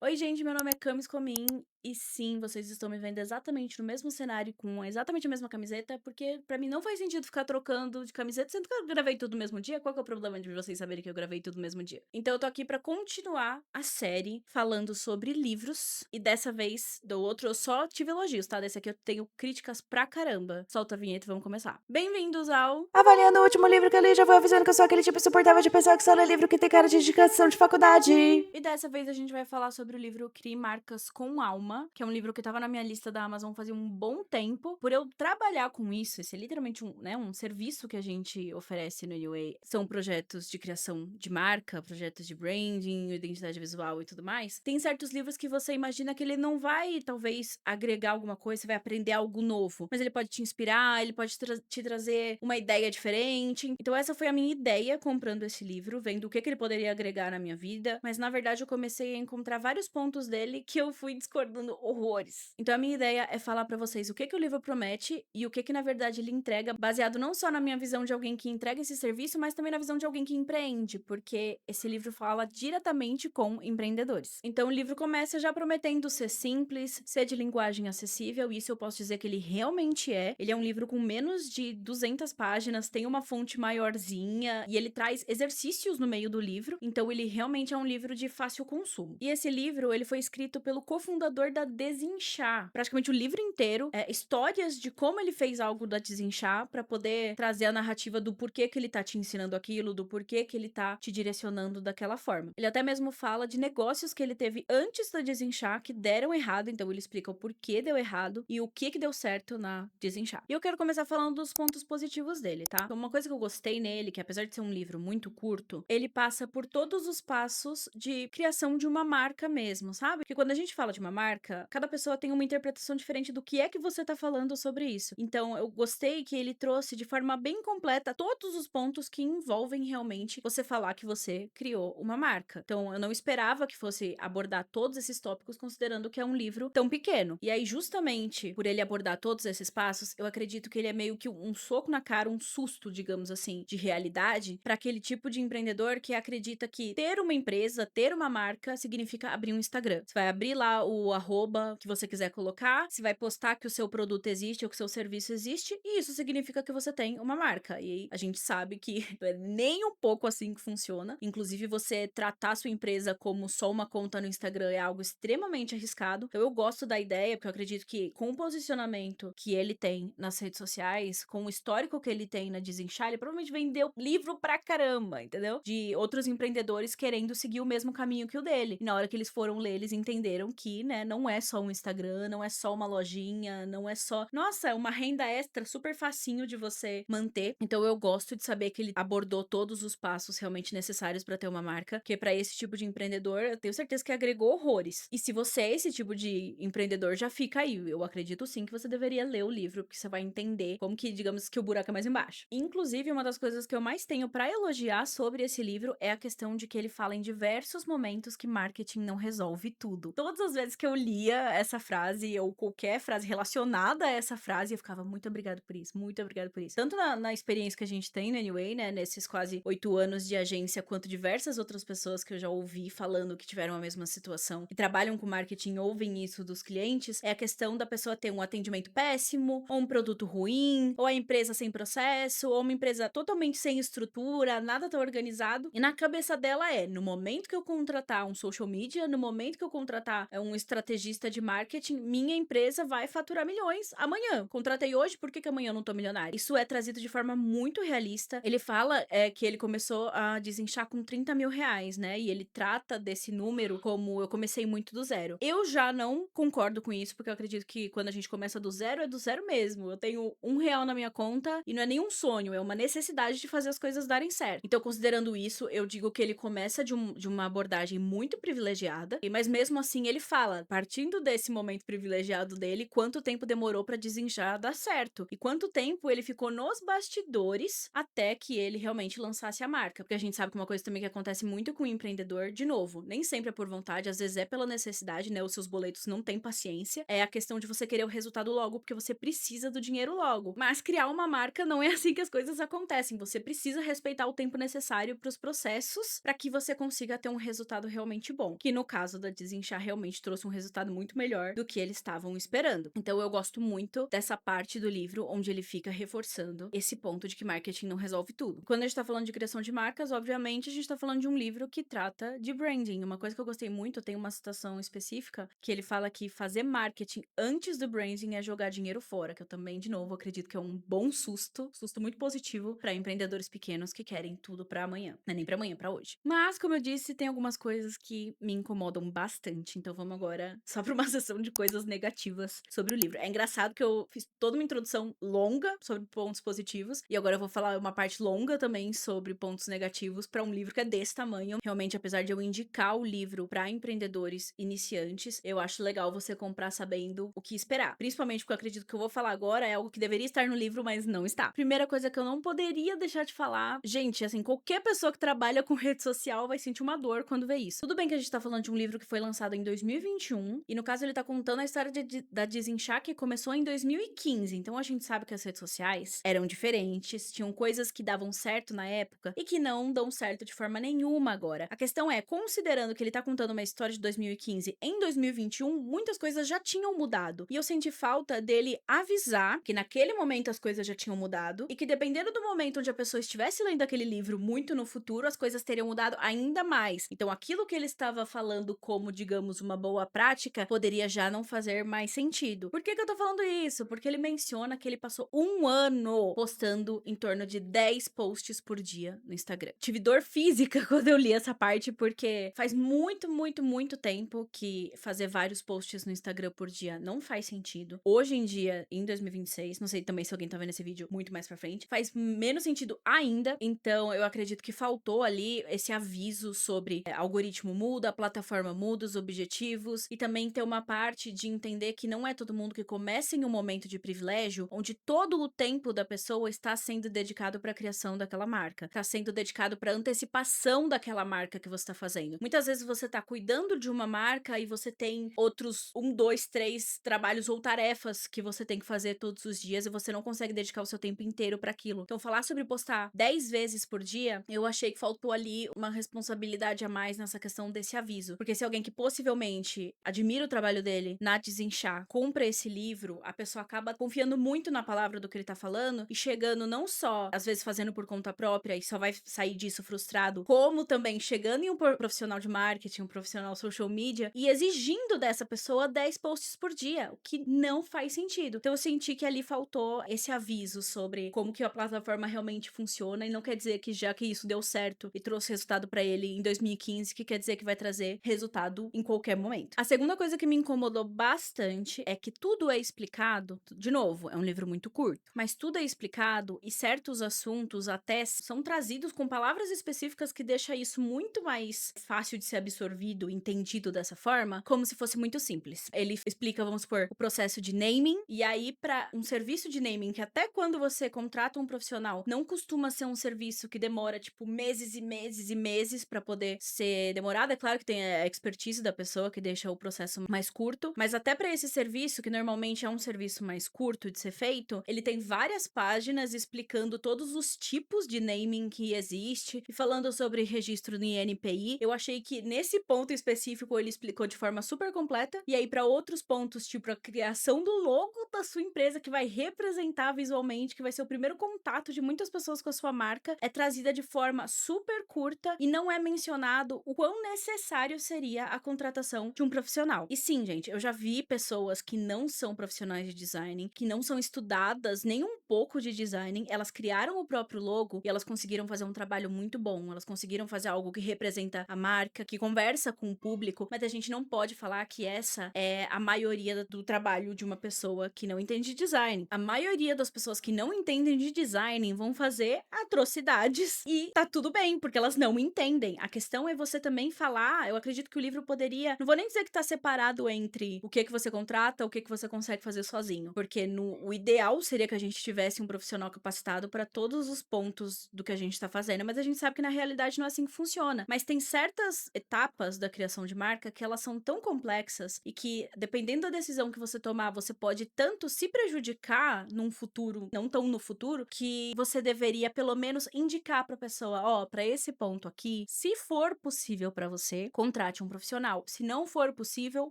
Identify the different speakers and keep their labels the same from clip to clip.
Speaker 1: Oi, gente, meu nome é Camis Comin e sim, vocês estão me vendo exatamente no mesmo cenário com exatamente a mesma camiseta, porque pra mim não faz sentido ficar trocando de camiseta, sendo que eu gravei tudo no mesmo dia. Qual que é o problema de vocês saberem que eu gravei tudo no mesmo dia? Então eu tô aqui pra continuar a série falando sobre livros e dessa vez do outro eu só tive elogios, tá? Desse aqui eu tenho críticas pra caramba. Solta a vinheta e vamos começar. Bem-vindos ao
Speaker 2: Avaliando o último livro que eu li, já vou avisando que eu sou aquele tipo insuportável de pessoa que só lê livro que tem cara de indicação de faculdade.
Speaker 1: E dessa vez a gente vai falar sobre o livro Crie Marcas com Alma, que é um livro que tava na minha lista da Amazon fazia um bom tempo. Por eu trabalhar com isso, esse é literalmente um serviço que a gente oferece no UA. São projetos de criação de marca, projetos de branding, identidade visual e tudo mais. Tem certos livros que você imagina que ele não vai, talvez, agregar alguma coisa, você vai aprender algo novo. Mas ele pode te inspirar, ele pode te trazer uma ideia diferente. Então essa foi a minha ideia comprando esse livro, vendo o que ele poderia agregar na minha vida, mas na verdade eu comecei a encontrar vários pontos dele que eu fui discordando horrores. Então a minha ideia é falar pra vocês o que o livro promete e o que na verdade ele entrega, baseado não só na minha visão de alguém que entrega esse serviço, mas também na visão de alguém que empreende, porque esse livro fala diretamente com empreendedores. Então o livro começa já prometendo ser simples, ser de linguagem acessível, e isso eu posso dizer que ele realmente é. Ele é um livro com menos de 200 páginas, tem uma fonte maiorzinha e ele traz exercícios no meio do livro, então ele realmente é um livro de fácil consumo. E esse livro, ele foi escrito pelo cofundador da Desinchar. Praticamente o livro inteiro é histórias de como ele fez algo da Desinchar para poder trazer a narrativa do porquê que ele tá te ensinando aquilo, do porquê que ele tá te direcionando daquela forma. Ele até mesmo fala de negócios que ele teve antes da Desinchar que deram errado, então ele explica o porquê deu errado e o que deu certo na Desinchar. E eu quero começar falando dos pontos positivos dele, tá? Então, uma coisa que eu gostei nele, que apesar de ser um livro muito curto, ele passa por todos os passos de criação de uma marca mesmo, sabe? Porque quando a gente fala de uma marca, cada pessoa tem uma interpretação diferente do que é que você tá falando sobre isso. Então, eu gostei que ele trouxe de forma bem completa todos os pontos que envolvem realmente você falar que você criou uma marca. Então, eu não esperava que fosse abordar todos esses tópicos, considerando que é um livro tão pequeno. E aí, justamente por ele abordar todos esses passos, eu acredito que ele é meio que um soco na cara, um susto, digamos assim, de realidade para aquele tipo de empreendedor que acredita que ter uma empresa, ter uma marca, significa abrir um Instagram. Você vai abrir lá o arroba que você quiser colocar, você vai postar que o seu produto existe ou que o seu serviço existe, e isso significa que você tem uma marca. E aí a gente sabe que não é nem um pouco assim que funciona. Inclusive, você tratar a sua empresa como só uma conta no Instagram é algo extremamente arriscado. Então, eu gosto da ideia, porque eu acredito que com o posicionamento que ele tem nas redes sociais, com o histórico que ele tem na Desinchar, ele provavelmente vendeu livro pra caramba, entendeu? De outros empreendedores querendo seguir o mesmo caminho que o dele. E na hora que eles foram ler, eles entenderam que, né, não é só um Instagram, não é só uma lojinha, não é só. Nossa, é uma renda extra super facinho de você manter. Então eu gosto de saber que ele abordou todos os passos realmente necessários pra ter uma marca, porque pra esse tipo de empreendedor, eu tenho certeza que agregou horrores. E se você é esse tipo de empreendedor, já fica aí. Eu acredito sim que você deveria ler o livro, porque você vai entender como que, digamos que o buraco é mais embaixo. Inclusive, uma das coisas que eu mais tenho pra elogiar sobre esse livro é a questão de que ele fala em diversos momentos que marketing não resolve tudo. Todas as vezes que eu lia essa frase ou qualquer frase relacionada a essa frase, eu ficava muito obrigado por isso, muito obrigado por isso. Tanto na experiência que a gente tem no Anyway, né, nesses quase 8 anos de agência, quanto diversas outras pessoas que eu já ouvi falando que tiveram a mesma situação e trabalham com marketing ouvem isso dos clientes, é a questão da pessoa ter um atendimento péssimo, ou um produto ruim, ou a empresa sem processo, ou uma empresa totalmente sem estrutura, nada tão organizado. E na cabeça dela no momento que eu contratar um social media, no momento que eu contratar um estrategista de marketing, minha empresa vai faturar milhões amanhã. Contratei hoje, por que amanhã eu não tô milionário? Isso é trazido de forma muito realista. Ele fala que ele começou a desinchar com 30 mil reais, né? E ele trata desse número como eu comecei muito do zero. Eu já não concordo com isso, porque eu acredito que quando a gente começa do zero, é do zero mesmo. Eu tenho R$ 1 na minha conta e não é nenhum sonho, é uma necessidade de fazer as coisas darem certo. Então, considerando isso, eu digo que ele começa de uma abordagem muito privilegiada, mas mesmo assim ele fala, partindo desse momento privilegiado dele, quanto tempo demorou pra desinchar dar certo. E quanto tempo ele ficou nos bastidores até que ele realmente lançasse a marca. Porque a gente sabe que uma coisa também que acontece muito com o empreendedor, de novo, nem sempre é por vontade, às vezes é pela necessidade, né? Os seus boletos não têm paciência. É a questão de você querer o resultado logo, porque você precisa do dinheiro logo. Mas criar uma marca não é assim que as coisas acontecem. Você precisa respeitar o tempo necessário pros processos para que você consiga ter um resultado realmente bom. Que no caso da Desinchar realmente trouxe um resultado muito melhor do que eles estavam esperando. Então eu gosto muito dessa parte do livro onde ele fica reforçando esse ponto de que marketing não resolve tudo. Quando a gente tá falando de criação de marcas, obviamente a gente tá falando de um livro que trata de branding. Uma coisa que eu gostei muito, tem uma citação específica que ele fala que fazer marketing antes do branding é jogar dinheiro fora, que eu também, de novo, acredito que é um bom susto muito positivo para empreendedores pequenos que querem tudo para amanhã. Não é nem para amanhã, para hoje. Mas, como eu disse, tem algumas coisas que me incomodam bastante, então vamos agora só para uma sessão de coisas negativas sobre o livro. É engraçado que eu fiz toda uma introdução longa sobre pontos positivos e agora eu vou falar uma parte longa também sobre pontos negativos para um livro que é desse tamanho. Realmente, apesar de eu indicar o livro para empreendedores iniciantes, eu acho legal você comprar sabendo o que esperar. Principalmente porque eu acredito que eu vou falar agora é algo que deveria estar no livro, mas não está. Primeira coisa que eu não poderia deixar de falar, gente, assim, qualquer pessoa que trabalha com rede social vai sentir uma dor quando vê isso. Tudo bem que a gente tá falando de um livro que foi lançado em 2021, e no caso ele tá contando a história da Desinchar que começou em 2015, então a gente sabe que as redes sociais eram diferentes, tinham coisas que davam certo na época e que não dão certo de forma nenhuma agora. A questão é, considerando que ele tá contando uma história de 2015 em 2021, muitas coisas já tinham mudado, e eu senti falta dele avisar que naquele momento as coisas já tinham mudado, e que dependendo do momento onde a pessoa estivesse lendo aquele livro muito no futuro, as coisas teriam mudado ainda mais. Então aquilo que ele estava falando como, digamos, uma boa prática, poderia já não fazer mais sentido. Por que eu tô falando isso? Porque ele menciona que ele passou um ano postando em torno de 10 posts por dia no Instagram. Tive dor física quando eu li essa parte, porque faz muito tempo que fazer vários posts no Instagram por dia não faz sentido. Hoje em dia, em 2026, não sei também se alguém tá vendo esse vídeo muito mais pra frente, faz menos sentido ainda. Então, eu acredito que faltou ali esse aviso sobre algoritmo muda, a plataforma muda, os objetivos, e também ter uma parte de entender que não é todo mundo que começa em um momento de privilégio, onde todo o tempo da pessoa está sendo dedicado pra criação daquela marca, tá sendo dedicado pra antecipação daquela marca que você tá fazendo. Muitas vezes você tá cuidando de uma marca e você tem outros 2, 3 trabalhos ou tarefas que você tem que fazer todos os dias e você não consegue dedicar o seu tempo inteiro pra aquilo. Então, falar sobre postar 10 vezes por dia, eu achei que faltou ali uma responsabilidade a mais nessa questão desse aviso. Porque se alguém que possivelmente admira o trabalho dele na Desinchar compra esse livro, a pessoa acaba confiando muito na palavra do que ele tá falando e chegando não só, às vezes, fazendo por conta própria e só vai sair disso frustrado, como também chegando em um profissional de marketing, um profissional social media e exigindo dessa pessoa 10 posts por dia, o que não faz sentido. Então eu senti que ali faltou esse aviso sobre como que a plataforma realmente funciona, e não quer dizer que já que isso deu certo e trouxe resultado pra ele em 2015, que quer dizer que vai trazer resultado em qualquer momento. A segunda coisa que me incomodou bastante é que tudo é explicado, de novo, é um livro muito curto, mas tudo é explicado e certos assuntos até são trazidos com palavras específicas que deixa isso muito mais fácil de ser absorvido, entendido dessa forma, como se fosse muito simples. Ele explica, vamos supor, o processo de naming, e aí para um serviço de naming, que até quando você contrata um profissional, não costuma ser um serviço que demora, tipo, meses e meses e meses para poder ser demorado. É claro que tem a expertise da pessoa que deixa o processo mais curto, mas até para esse serviço, que normalmente é um serviço mais curto de ser feito, ele tem várias páginas explicando todos os tipos de naming que existe e falando sobre registro no INPI. Eu achei que nesse ponto específico ele explicou de forma super completa, e aí para outros pontos, tipo a criação do logo da sua empresa, que vai representar visualmente, que vai ser o primeiro contato de muitas pessoas com a sua marca, é trazida de forma super curta e não é mencionado o quão necessário seria a contratação de um profissional. E sim, gente, eu já vi pessoas que não são profissionais de design, que não são estudadas nem um pouco de design, elas criaram o próprio logo e elas conseguiram fazer um trabalho muito bom, elas conseguiram fazer algo que representa a marca, que conversa com o público, mas a gente não pode falar que essa é a maioria do trabalho de uma pessoa que não entende de design. A maioria das pessoas que não entendem de design vão fazer atrocidades e tá tudo bem, porque elas não entendem. A questão é você também falar, eu acredito que o livro poderia, não vou nem dizer que tá separado entre o que você contrata, o que você consegue fazer sozinho. Porque o ideal seria que a gente tivesse um profissional capacitado para todos os pontos do que a gente tá fazendo, mas a gente sabe que na realidade não é assim que funciona. Mas tem certas etapas da criação de marca que elas são tão complexas e que, dependendo da decisão que você tomar, você pode tanto se prejudicar num futuro, não tão no futuro, que você deveria pelo menos indicar pra pessoa, ó, pra esse ponto aqui, se for possível pra você, contrate um profissional. Se não for possível,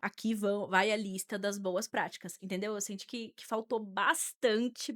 Speaker 1: aqui vai a lista das boas práticas, entendeu? Eu senti que faltou bastante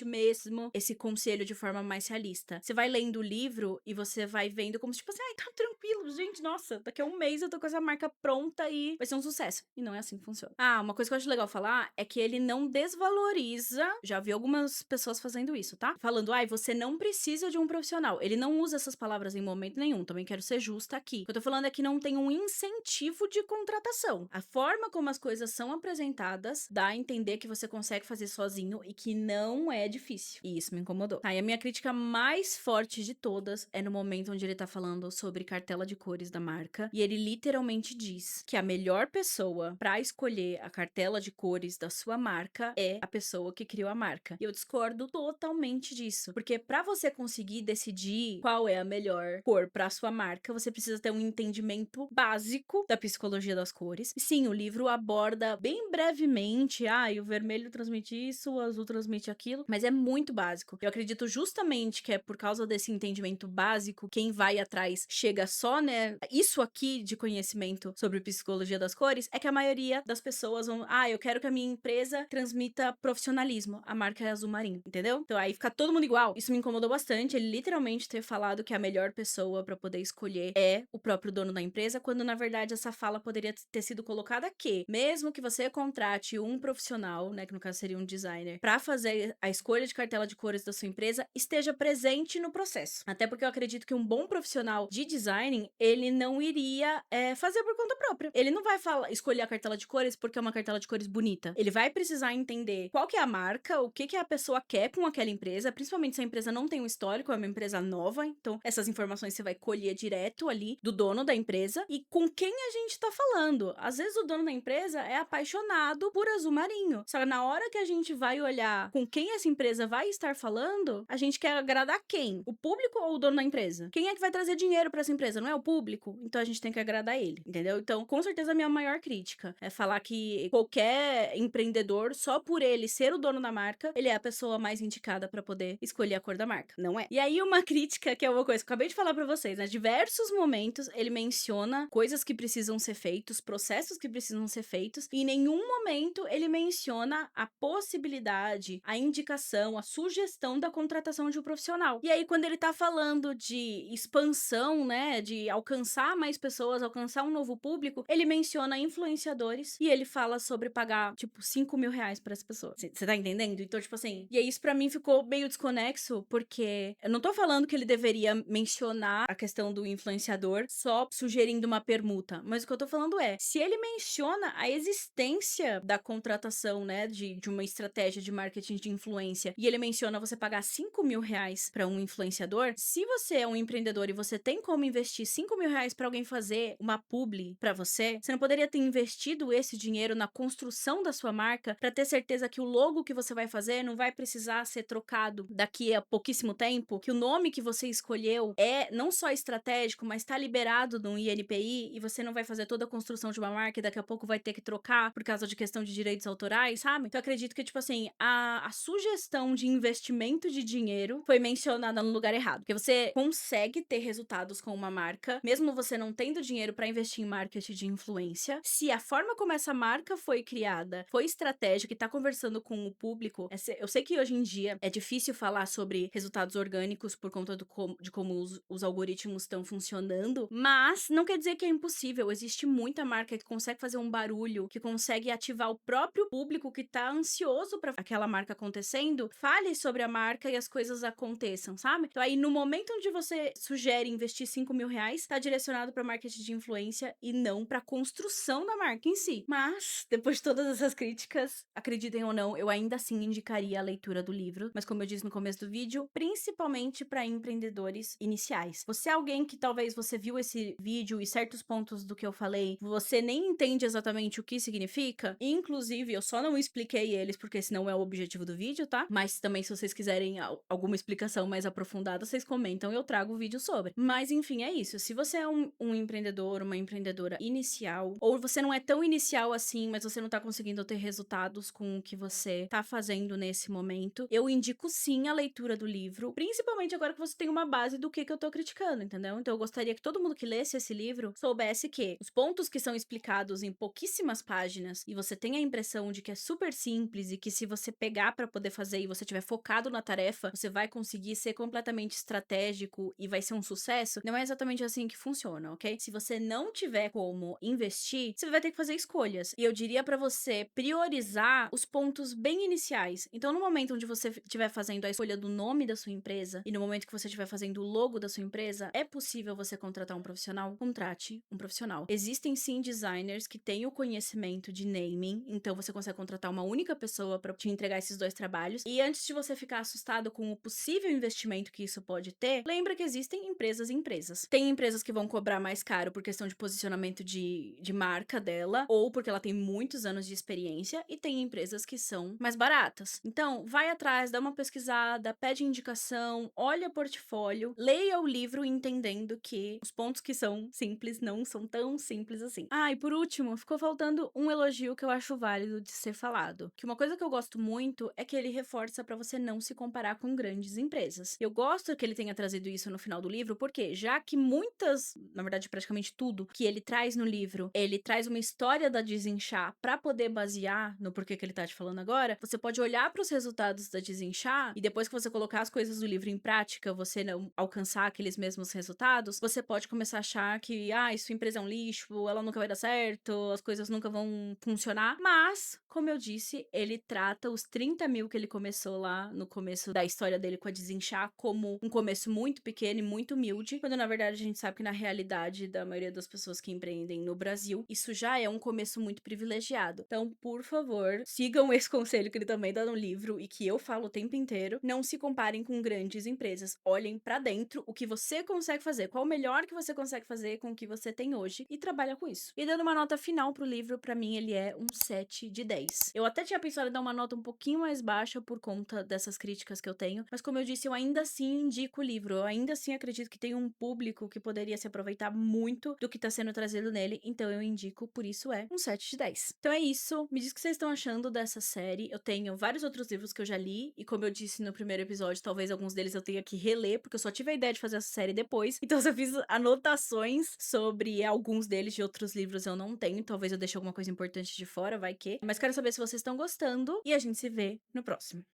Speaker 1: mesmo esse conselho de forma mais realista. Você vai lendo o livro e você vai vendo como se, tipo assim, ai, tá tranquilo, gente, nossa, daqui a um mês eu tô com essa marca pronta e vai ser um sucesso. E não é assim que funciona. Ah, uma coisa que eu acho legal falar é que ele não desvaloriza, já vi algumas pessoas fazendo isso, tá? Falando, ai, você não precisa de um profissional. Ele não usa essas palavras em momento nenhum, também quero ser justa aqui. O que eu tô falando é que não tem um incentivo de contratação. A forma como as coisas são apresentadas dá a entender que você consegue fazer sozinho e que não é difícil. E isso me incomodou. Tá, e a minha crítica mais forte de todas é no momento onde ele tá falando sobre cartela de cores da marca. E ele literalmente diz que a melhor pessoa pra escolher a cartela de cores da sua marca é a pessoa que criou a marca. E eu discordo totalmente disso. Porque pra você conseguir decidir qual é a melhor cor pra sua marca, você precisa ter um entendimento básico da psicologia das cores. E sim, o livro aborda bem brevemente, o vermelho transmite isso, o azul transmite aquilo, mas é muito básico. Eu acredito justamente que é por causa desse entendimento básico, quem vai atrás chega só, né, isso aqui de conhecimento sobre psicologia das cores, é que a maioria das pessoas vão, eu quero que a minha empresa transmita profissionalismo, a marca é azul marinho, entendeu? Então aí fica todo mundo igual. Isso me incomodou bastante, ele literalmente ter falado que a melhor pessoa pra poder escolher é o próprio dono da empresa, quando na verdade essa fala poderia ter sido colocada que, mesmo que você contrate um profissional, né, que no caso seria um designer, pra fazer a escolha de cartela de cores da sua empresa, esteja presente no processo. Até porque eu acredito que um bom profissional de design, ele não iria fazer por conta própria. Ele não vai escolher a cartela de cores porque é uma cartela de cores bonita. Ele vai precisar entender qual que é a marca, o que que a pessoa quer com aquela empresa, principalmente se a empresa não tem um histórico, é uma empresa nova, então essas informações você vai colher direto ali do dono da empresa e com quem a gente tá falando. Às vezes o dono da empresa é apaixonado por azul marinho. Só que na hora que a gente vai olhar com quem essa empresa vai estar falando, a gente quer agradar quem? O público ou o dono da empresa? Quem é que vai trazer dinheiro pra essa empresa? Não é o público? Então a gente tem que agradar ele, entendeu? Então, com certeza a minha maior crítica é falar que qualquer empreendedor, só por ele ser o dono da marca, ele é a pessoa mais indicada pra poder escolher a cor da marca. Não é. E aí uma crítica que é uma coisa que eu acabei de falar pra vocês, né? Diversos momentos ele menciona coisas que precisam ser feitos, processos que precisam ser feitos, e em nenhum momento ele menciona a possibilidade, a indicação, a sugestão da contratação de um profissional. E aí, quando ele tá falando de expansão, né, de alcançar mais pessoas, alcançar um novo público, ele menciona influenciadores e ele fala sobre pagar, tipo, 5 mil reais pra essa pessoa. Você tá entendendo? Então, tipo assim, e aí isso pra mim ficou meio desconexo, porque eu não tô falando que ele deveria mencionar a questão do influenciador só sugerindo uma permuta, mas o que eu tô falando é, se ele menciona a existência da contratação, né, de uma estratégia de marketing de influência, e ele menciona você pagar 5 mil reais pra um influenciador, se você é um empreendedor e você tem como investir 5 mil reais pra alguém fazer uma publi pra você não poderia ter investido esse dinheiro na construção da sua marca pra ter certeza que o logo que você vai fazer não vai precisar ser trocado daqui a pouquíssimo tempo, que o nome que você escolheu é não só estratégico, mas tá liberado no INPI e você não vai fazer toda a construção de uma marca e daqui a pouco vai ter que trocar por causa de questão de direitos autorais, sabe? Então eu acredito que, tipo assim, a sugestão de investimento de dinheiro foi mencionada no lugar errado. Porque você consegue ter resultados com uma marca, mesmo você não tendo dinheiro pra investir em marketing de influência, se a forma como essa marca foi criada foi estratégica e tá conversando com o público. Eu sei que hoje em dia é difícil falar sobre resultados orgânicos por conta de como os algoritmos estão funcionando, mas não quer dizer que é impossível. Existe muita marca que consegue fazer um barulho, que consegue ativar o próprio público que tá ansioso pra aquela marca acontecendo, fale sobre a marca e as coisas aconteçam, sabe? Então aí, no momento onde você sugere investir 5 mil reais, tá direcionado pra marketing de influência e não pra construção da marca em si. Mas, depois de todas essas críticas, acreditem ou não, eu ainda assim indicaria a leitura do livro, mas como eu disse no começo do vídeo, principalmente pra empreendedores iniciais. Você é alguém que talvez você viu esse vídeo e certos pontos do que eu falei, você você nem entende exatamente o que significa. Inclusive, eu só não expliquei eles, porque esse não é o objetivo do vídeo, tá? Mas também, se vocês quiserem alguma explicação mais aprofundada, vocês comentam e eu trago o vídeo sobre. Mas, enfim, é isso. Se você é um empreendedor, uma empreendedora inicial, ou você não é tão inicial assim, mas você não tá conseguindo ter resultados com o que você tá fazendo nesse momento, eu indico sim a leitura do livro, principalmente agora que você tem uma base do que eu tô criticando, entendeu? Então eu gostaria que todo mundo que lesse esse livro soubesse que os pontos que são explicados em pouquíssimas páginas e você tem a impressão de que é super simples e que se você pegar pra poder fazer e você tiver focado na tarefa, você vai conseguir ser completamente estratégico e vai ser um sucesso, não é exatamente assim que funciona, ok? Se você não tiver como investir, você vai ter que fazer escolhas. E eu diria pra você priorizar os pontos bem iniciais. Então, no momento onde você estiver fazendo a escolha do nome da sua empresa e no momento que você estiver fazendo o logo da sua empresa, é possível você contratar um profissional? Contrate um profissional. Existem sim designers que têm o conhecimento de naming, então você consegue contratar uma única pessoa pra te entregar esses dois trabalhos. E antes de você ficar assustado com o possível investimento que isso pode ter, lembra que existem empresas e empresas. Tem empresas que vão cobrar mais caro por questão de posicionamento de marca dela, ou porque ela tem muitos anos de experiência, e tem empresas que são mais baratas. Então, vai atrás, dá uma pesquisada, pede indicação, olha portfólio, leia o livro entendendo que os pontos que são simples não são tão simples assim. Ah, e por último, ficou faltando um elogio que eu acho válido de ser falado. Que uma coisa que eu gosto muito é que ele reforça pra você não se comparar com grandes empresas. Eu gosto que ele tenha trazido isso no final do livro, porque já que muitas, na verdade praticamente tudo, que ele traz no livro, ele traz uma história da Desinchar pra poder basear no porquê que ele tá te falando agora, você pode olhar pros resultados da Desinchar e depois que você colocar as coisas do livro em prática, você não alcançar aqueles mesmos resultados, você pode começar a achar que, sua empresa é um lixo, ela nunca vai dar certo, as coisas nunca vão funcionar, mas, como eu disse, ele trata os 30 mil que ele começou lá no começo da história dele com a Desinchar como um começo muito pequeno e muito humilde, quando na verdade a gente sabe que na realidade da maioria das pessoas que empreendem no Brasil, isso já é um começo muito privilegiado. Então, por favor, sigam esse conselho que ele também dá no livro e que eu falo o tempo inteiro, não se comparem com grandes empresas, olhem pra dentro o que você consegue fazer, qual o melhor que você consegue fazer com o que você tem hoje e trabalha com isso. E dando uma nota final pro livro, pra mim ele é um 7 de 10. Eu até tinha pensado em dar uma nota um pouquinho mais baixa por conta dessas críticas que eu tenho, mas como eu disse, eu ainda assim indico o livro, eu ainda assim acredito que tem um público que poderia se aproveitar muito do que tá sendo trazido nele, então eu indico, por isso é um 7 de 10. Então é isso, me diz o que vocês estão achando dessa série. Eu tenho vários outros livros que eu já li, e como eu disse no primeiro episódio, talvez alguns deles eu tenha que reler, porque eu só tive a ideia de fazer essa série depois, então eu fiz anotações sobre alguns deles, de outros livros eu não tenho, talvez eu deixe alguma coisa importante de fora, vai que. Mas quero saber se vocês estão gostando, e a gente se vê no próximo.